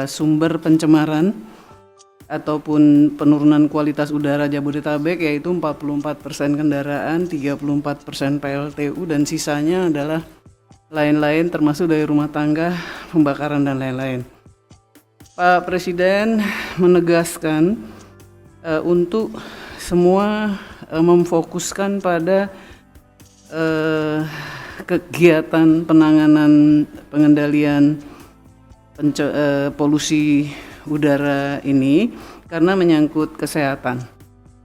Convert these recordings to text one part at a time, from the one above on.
sumber pencemaran ataupun penurunan kualitas udara Jabodetabek, yaitu 44% kendaraan, 34% PLTU, dan sisanya adalah lain-lain termasuk dari rumah tangga, pembakaran dan lain-lain. Pak Presiden menegaskan untuk semua memfokuskan pada kegiatan penanganan pengendalian polusi udara ini karena menyangkut kesehatan.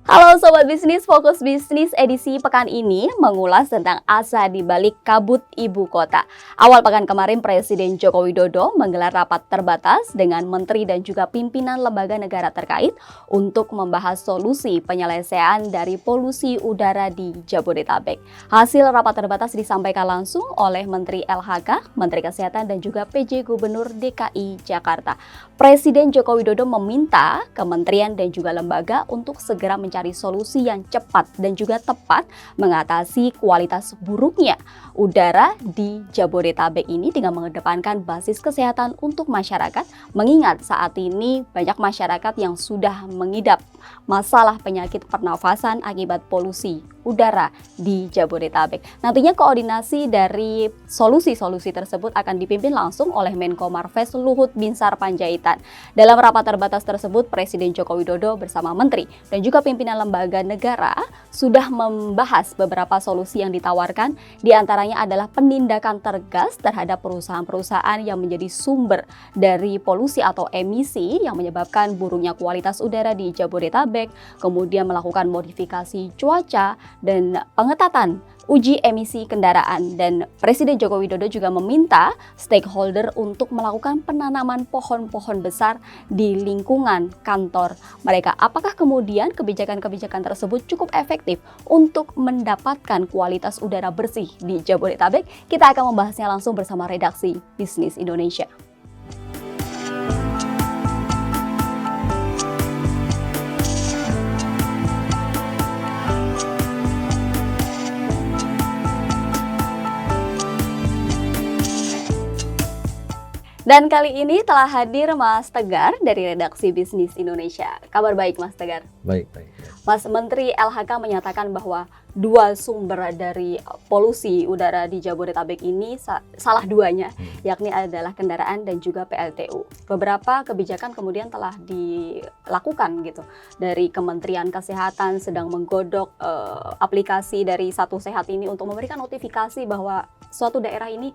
Halo Sobat Bisnis, Fokus Bisnis edisi pekan ini mengulas tentang asa di balik kabut ibu kota. Awal pekan kemarin Presiden Joko Widodo menggelar rapat terbatas dengan menteri dan juga pimpinan lembaga negara terkait untuk membahas solusi penyelesaian dari polusi udara di Jabodetabek. Hasil rapat terbatas disampaikan langsung oleh Menteri LHK, Menteri Kesehatan dan juga PJ Gubernur DKI Jakarta. Presiden Joko Widodo meminta kementerian dan juga lembaga untuk segera mencari solusi yang cepat dan juga tepat mengatasi kualitas buruknya udara di Jabodetabek ini dengan mengedepankan basis kesehatan untuk masyarakat, mengingat saat ini banyak masyarakat yang sudah mengidap masalah penyakit pernafasan akibat polusi udara di Jabodetabek. Nantinya koordinasi dari solusi-solusi tersebut akan dipimpin langsung oleh Menko Marves Luhut Binsar Panjaitan. Dalam rapat terbatas tersebut, Presiden Joko Widodo bersama menteri dan juga pimpinan lembaga negara sudah membahas beberapa solusi yang ditawarkan. Di antaranya adalah penindakan tegas terhadap perusahaan-perusahaan yang menjadi sumber dari polusi atau emisi yang menyebabkan buruknya kualitas udara di Jabodetabek, kemudian melakukan modifikasi cuaca dan pengetatan uji emisi kendaraan. Dan Presiden Joko Widodo juga meminta stakeholder untuk melakukan penanaman pohon-pohon besar di lingkungan kantor mereka. Apakah kemudian kebijakan-kebijakan tersebut cukup efektif untuk mendapatkan kualitas udara bersih di Jabodetabek? Kita akan membahasnya langsung bersama redaksi Bisnis Indonesia. Dan kali ini telah hadir Mas Tegar dari redaksi Bisnis Indonesia. Kabar baik Mas Tegar? Baik. Mas Menteri LHK menyatakan bahwa dua sumber dari polusi udara di Jabodetabek ini salah duanya, yakni adalah kendaraan dan juga PLTU. Beberapa kebijakan kemudian telah dilakukan gitu dari Kementerian Kesehatan, sedang menggodok aplikasi dari Satu Sehat ini untuk memberikan notifikasi bahwa suatu daerah ini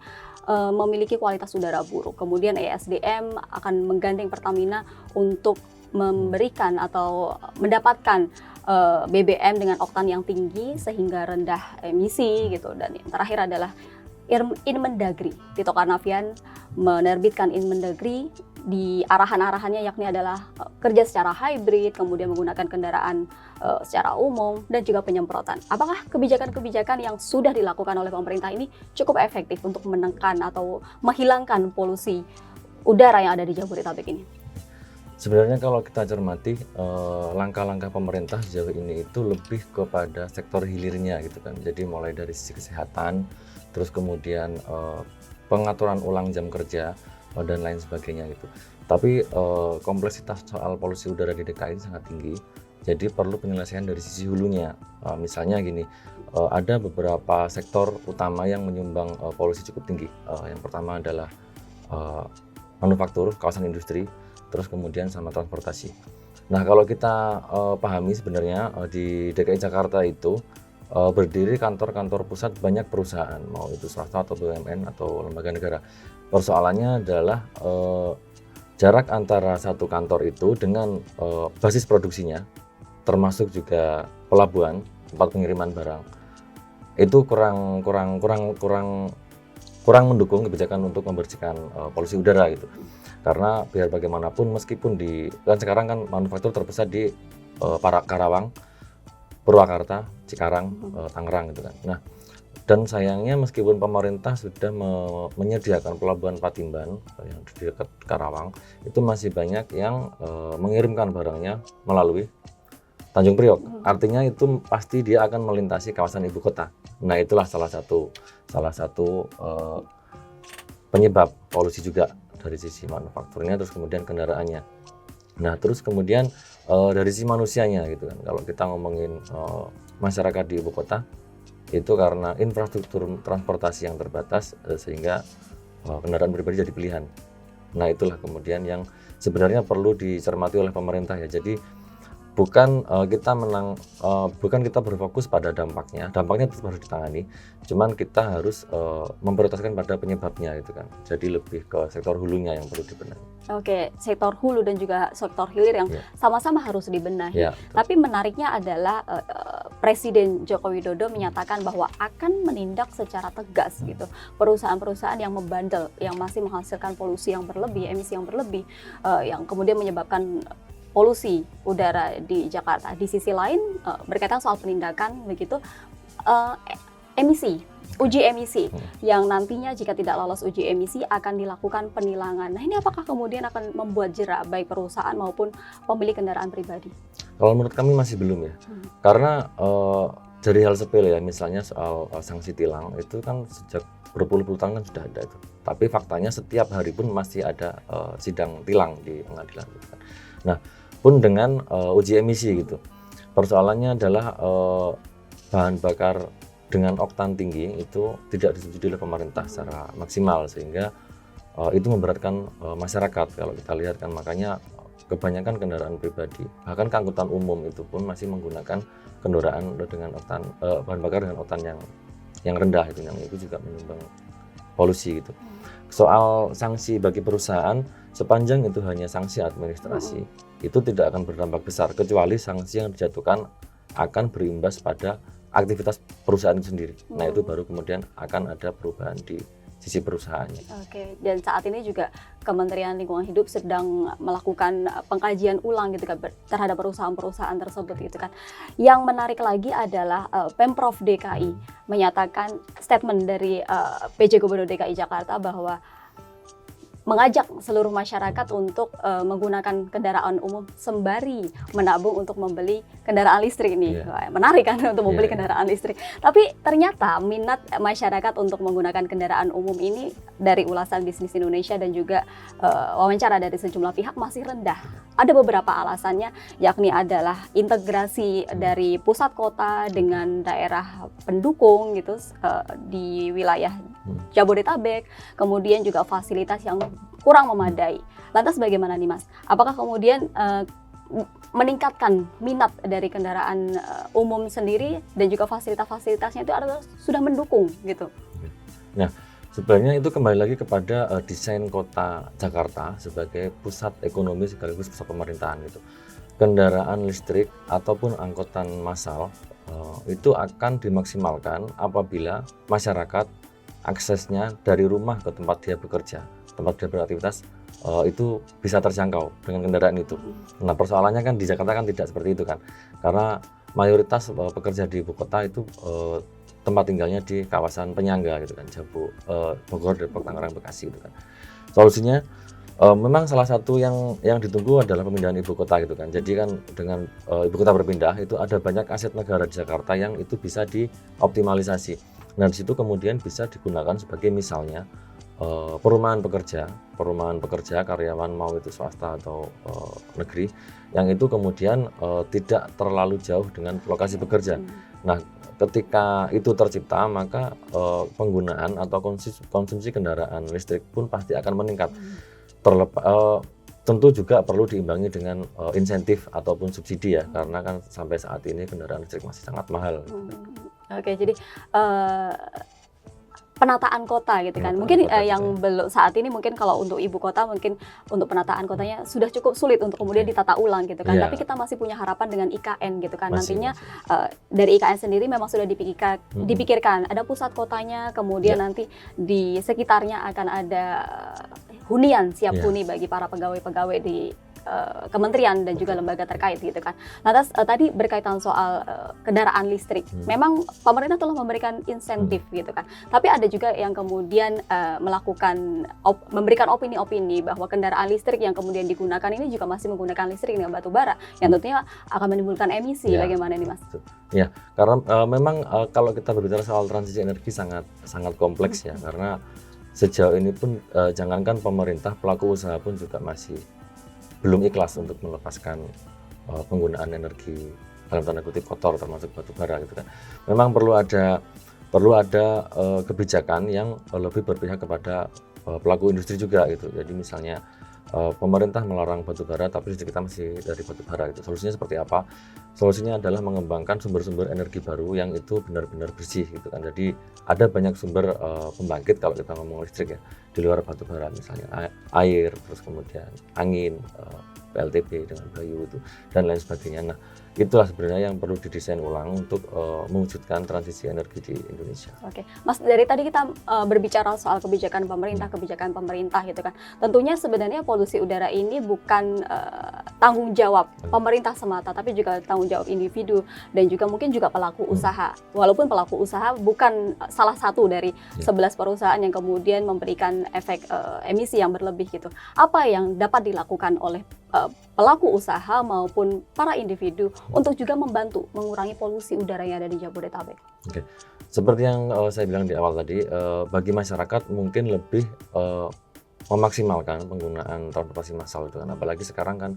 memiliki kualitas udara buruk. Kemudian ESDM akan menggandeng Pertamina untuk memberikan atau mendapatkan BBM dengan oktan yang tinggi sehingga rendah emisi gitu. Dan yang terakhir adalah Inmendagri. Tito Karnavian menerbitkan Inmendagri di arahan-arahannya, yakni adalah kerja secara hybrid, kemudian menggunakan kendaraan secara umum dan juga penyemprotan. Apakah kebijakan-kebijakan yang sudah dilakukan oleh pemerintah ini cukup efektif untuk menekan atau menghilangkan polusi udara yang ada di Jabodetabek ini? Sebenarnya kalau kita cermati langkah-langkah pemerintah sejauh ini itu lebih kepada sektor hilirnya gitu kan. Jadi mulai dari sisi kesehatan, terus kemudian pengaturan ulang jam kerja dan lain sebagainya gitu. Tapi kompleksitas soal polusi udara di DKI sangat tinggi. Jadi perlu penyelesaian dari sisi hulunya. Misalnya gini, ada beberapa sektor utama yang menyumbang polusi cukup tinggi. Yang pertama adalah manufaktur, kawasan industri, terus kemudian sama transportasi. Nah, kalau kita pahami sebenarnya di DKI Jakarta itu berdiri kantor-kantor pusat banyak perusahaan, mau itu swasta atau BUMN atau lembaga negara. Persoalannya adalah jarak antara satu kantor itu dengan basis produksinya, termasuk juga pelabuhan, tempat pengiriman barang, itu kurang mendukung kebijakan untuk membersihkan polusi udara gitu. Karena biar bagaimanapun meskipun kan sekarang kan manufaktur terpusat di Karawang, Purwakarta, Cikarang, Tangerang gitu kan. Nah, dan sayangnya meskipun pemerintah sudah menyediakan pelabuhan Patimban yang di dekat Karawang, itu masih banyak yang mengirimkan barangnya melalui Tanjung Priok. Artinya itu pasti dia akan melintasi kawasan ibu kota. Nah, itulah salah satu penyebab polusi juga dari sisi manufakturnya, terus kemudian kendaraannya. Nah, terus kemudian dari sisi manusianya gitu kan. Kalau kita ngomongin masyarakat di ibu kota itu karena infrastruktur transportasi yang terbatas sehingga kendaraan pribadi jadi pilihan. Nah, itulah kemudian yang sebenarnya perlu dicermati oleh pemerintah ya. Jadi bukan bukan kita berfokus pada dampaknya tetap harus ditangani, cuman kita harus memprioritaskan pada penyebabnya gitu kan. Jadi lebih ke sektor hulunya yang perlu dibenahi. Oke, sektor hulu dan juga sektor hilir yang sama-sama harus dibenahi. Tapi menariknya adalah Presiden Joko Widodo menyatakan bahwa akan menindak secara tegas gitu perusahaan-perusahaan yang membandel, yang masih menghasilkan polusi yang berlebih, emisi yang berlebih, yang kemudian menyebabkan polusi udara di Jakarta. Di sisi lain berkaitan soal penindakan begitu uji emisi yang nantinya jika tidak lolos uji emisi akan dilakukan penilangan. Nah, ini apakah kemudian akan membuat jerak baik perusahaan maupun pemilik kendaraan pribadi? Kalau menurut kami masih belum ya. Karena dari hal sepele ya, misalnya soal sanksi tilang itu kan sejak berpuluh-puluh tahun kan sudah ada itu. Tapi faktanya setiap hari pun masih ada sidang tilang di pengadilan gitu kan. Nah, pun dengan uji emisi gitu. Persoalannya adalah bahan bakar dengan oktan tinggi itu tidak disetujui oleh pemerintah secara maksimal, sehingga itu memberatkan masyarakat. Kalau kita lihat kan, makanya kebanyakan kendaraan pribadi, bahkan angkutan umum itu pun masih menggunakan kendaraan dengan oktan bahan bakar dengan oktan yang rendah itu, yang itu juga menyumbang polusi gitu. Soal sanksi bagi perusahaan, sepanjang itu hanya sanksi administrasi, itu tidak akan berdampak besar, kecuali sanksi yang dijatuhkan akan berimbas pada aktivitas perusahaan itu sendiri. Nah, itu baru kemudian akan ada perubahan di sisi perusahaannya. Oke, dan saat ini juga Kementerian Lingkungan Hidup sedang melakukan pengkajian ulang gitu kan terhadap perusahaan-perusahaan tersebut gitu kan. Yang menarik lagi adalah Pemprov DKI menyatakan statement dari PJ Gubernur DKI Jakarta bahwa mengajak seluruh masyarakat untuk menggunakan kendaraan umum sembari menabung untuk membeli kendaraan listrik ini. Wah, menarik kan untuk membeli kendaraan listrik. Tapi ternyata minat masyarakat untuk menggunakan kendaraan umum ini dari ulasan Bisnis Indonesia dan juga wawancara dari sejumlah pihak masih rendah. Ada beberapa alasannya, yakni adalah integrasi dari pusat kota dengan daerah pendukung gitu di wilayah Jabodetabek, kemudian juga fasilitas yang kurang memadai. Lantas bagaimana nih Mas? Apakah kemudian meningkatkan minat dari kendaraan umum sendiri dan juga fasilitas-fasilitasnya itu adalah sudah mendukung gitu? Nah, sebenarnya itu kembali lagi kepada desain kota Jakarta sebagai pusat ekonomi sekaligus pusat pemerintahan gitu. Kendaraan listrik ataupun angkutan massal itu akan dimaksimalkan apabila masyarakat aksesnya dari rumah ke tempat dia bekerja, tempat dia beraktivitas itu bisa terjangkau dengan kendaraan itu. Nah, persoalannya kan di Jakarta kan tidak seperti itu kan, karena mayoritas pekerja di ibu kota itu tempat tinggalnya di kawasan penyangga gitu kan, Bogor, Depok, Tangerang, Bekasi gitu kan. Solusinya memang salah satu yang ditunggu adalah pemindahan ibu kota gitu kan. Jadi kan dengan ibu kota berpindah itu ada banyak aset negara di Jakarta yang itu bisa dioptimalisasi. Nah, di situ kemudian bisa digunakan sebagai misalnya perumahan pekerja karyawan mau itu swasta atau negeri, yang itu kemudian tidak terlalu jauh dengan lokasi bekerja. Nah, ketika itu tercipta, maka penggunaan atau konsumsi kendaraan listrik pun pasti akan meningkat. Tentu juga perlu diimbangi dengan insentif ataupun subsidi ya, karena kan sampai saat ini kendaraan listrik masih sangat mahal. Oke, jadi penataan kota gitu kan. Mungkin yang belum saat ini mungkin kalau untuk ibu kota mungkin untuk penataan kotanya sudah cukup sulit untuk kemudian ditata ulang gitu kan. Tapi kita masih punya harapan dengan IKN gitu kan. Nantinya dari IKN sendiri memang sudah dipikirkan ada pusat kotanya, kemudian nanti di sekitarnya akan ada hunian siap huni bagi para pegawai-pegawai di kementerian dan juga lembaga terkait gitu kan. Lantas tadi berkaitan soal kendaraan listrik, memang pemerintah telah memberikan insentif gitu kan. Tapi ada juga yang kemudian memberikan opini-opini bahwa kendaraan listrik yang kemudian digunakan ini juga masih menggunakan listrik dengan batu bara, yang tentunya akan menimbulkan emisi. Bagaimana nih Mas? Ya, karena memang kalau kita berbicara soal transisi energi sangat kompleks ya, karena sejauh ini pun jangankan pemerintah, pelaku usaha pun juga masih belum ikhlas untuk melepaskan penggunaan energi dalam tanda kutip kotor termasuk batu bara gitu kan. Memang perlu ada kebijakan yang lebih berpihak kepada pelaku industri juga gitu. Jadi misalnya pemerintah melarang batu bara tapi listrik kita masih dari batu bara gitu. Solusinya seperti apa? Solusinya adalah mengembangkan sumber-sumber energi baru yang itu benar-benar bersih gitu kan. Jadi ada banyak sumber pembangkit kalau kita ngomong listrik ya, di luar batu bara, misalnya air, terus kemudian angin, PLTB dengan Bayu itu dan lain sebagainya. Nah, itulah sebenarnya yang perlu didesain ulang untuk mewujudkan transisi energi di Indonesia. Oke, Mas, dari tadi kita berbicara soal kebijakan pemerintah gitu kan. Tentunya sebenarnya polusi udara ini bukan tanggung jawab pemerintah semata, tapi juga tanggung jawab individu dan juga mungkin juga pelaku usaha. Walaupun pelaku usaha bukan salah satu dari 11 perusahaan yang kemudian memberikan efek emisi yang berlebih gitu. Apa yang dapat dilakukan oleh pelaku usaha maupun para individu untuk juga membantu mengurangi polusi udara yang ada di Jabodetabek? Oke, seperti yang saya bilang di awal tadi, bagi masyarakat mungkin lebih memaksimalkan penggunaan transportasi massal itu kan, apalagi sekarang kan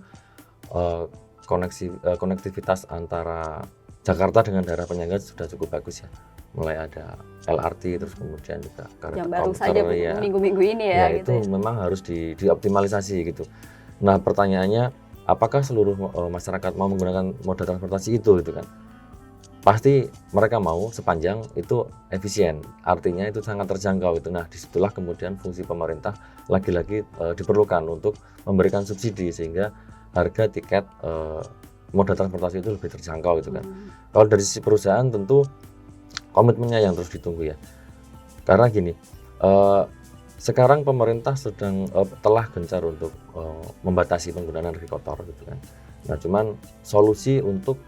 konektivitas antara Jakarta dengan daerah penyangga sudah cukup bagus ya, mulai ada LRT terus kemudian juga kereta Yang baru komuter, saja minggu-minggu ini ya, itu gitu ya. memang harus dioptimalisasi gitu. Nah, pertanyaannya apakah seluruh masyarakat mau menggunakan moda transportasi itu gitu kan? Pasti mereka mau sepanjang itu efisien, artinya itu sangat terjangkau itu. Nah, disitulah kemudian fungsi pemerintah lagi-lagi diperlukan untuk memberikan subsidi sehingga harga tiket moda transportasi itu lebih terjangkau gitu kan. Kalau dari sisi perusahaan tentu komitmennya yang terus ditunggu ya. Karena gini, sekarang pemerintah telah gencar untuk membatasi penggunaan energi kotor gitu kan. Nah, cuman solusi untuk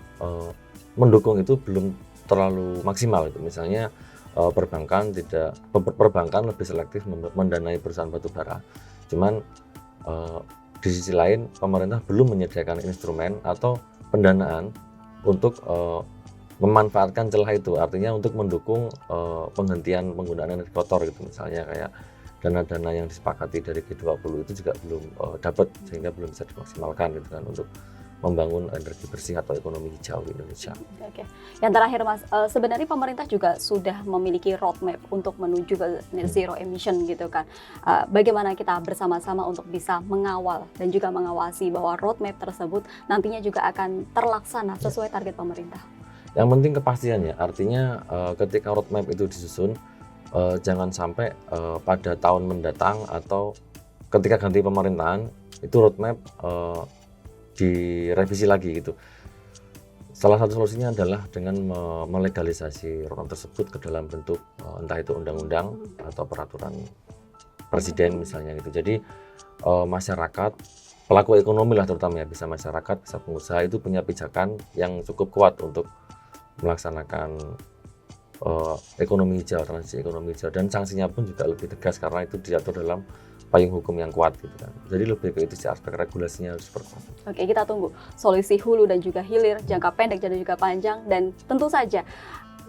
mendukung itu belum terlalu maksimal gitu. Misalnya perbankan lebih selektif mendanai perusahaan batu bara. Cuman di sisi lain pemerintah belum menyediakan instrumen atau pendanaan untuk memanfaatkan celah itu. Artinya untuk mendukung penghentian penggunaan energi kotor gitu, misalnya kayak dana-dana yang disepakati dari G20 itu juga belum dapat, sehingga belum bisa dimaksimalkan gitu kan untuk membangun energi bersih atau ekonomi hijau di Indonesia. Oke. Yang terakhir Mas, sebenarnya pemerintah juga sudah memiliki roadmap untuk menuju ke net zero emission gitu kan. Bagaimana kita bersama-sama untuk bisa mengawal dan juga mengawasi bahwa roadmap tersebut nantinya juga akan terlaksana sesuai target pemerintah? Yang penting kepastiannya, artinya ketika roadmap itu disusun, jangan sampai pada tahun mendatang atau ketika ganti pemerintahan itu roadmap direvisi lagi gitu. Salah satu solusinya adalah dengan melegalisasi roadmap tersebut ke dalam bentuk entah itu undang-undang atau peraturan presiden misalnya gitu. Jadi masyarakat, pelaku ekonomi lah terutama ya, bisa masyarakat, bisa pengusaha itu punya pijakan yang cukup kuat untuk melaksanakan ekonomi hijau, transisi ekonomi hijau, dan sanksinya pun juga lebih tegas karena itu diatur dalam payung hukum yang kuat gitu kan. Jadi lebih ke itu sih, aspek regulasinya harus seperti itu. Oke, kita tunggu solusi hulu dan juga hilir, jangka pendek dan juga panjang, dan tentu saja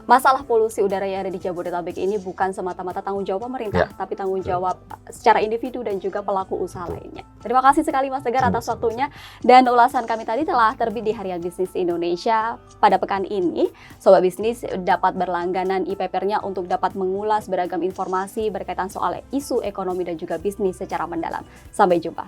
masalah polusi udara yang ada di Jabodetabek ini bukan semata-mata tanggung jawab pemerintah, tapi tanggung jawab secara individu dan juga pelaku usaha lainnya. Terima kasih sekali Mas Tegar atas waktunya, dan ulasan kami tadi telah terbit di Harian Bisnis Indonesia pada pekan ini. Sobat Bisnis dapat berlangganan e-papernya untuk dapat mengulas beragam informasi berkaitan soal isu ekonomi dan juga bisnis secara mendalam. Sampai jumpa.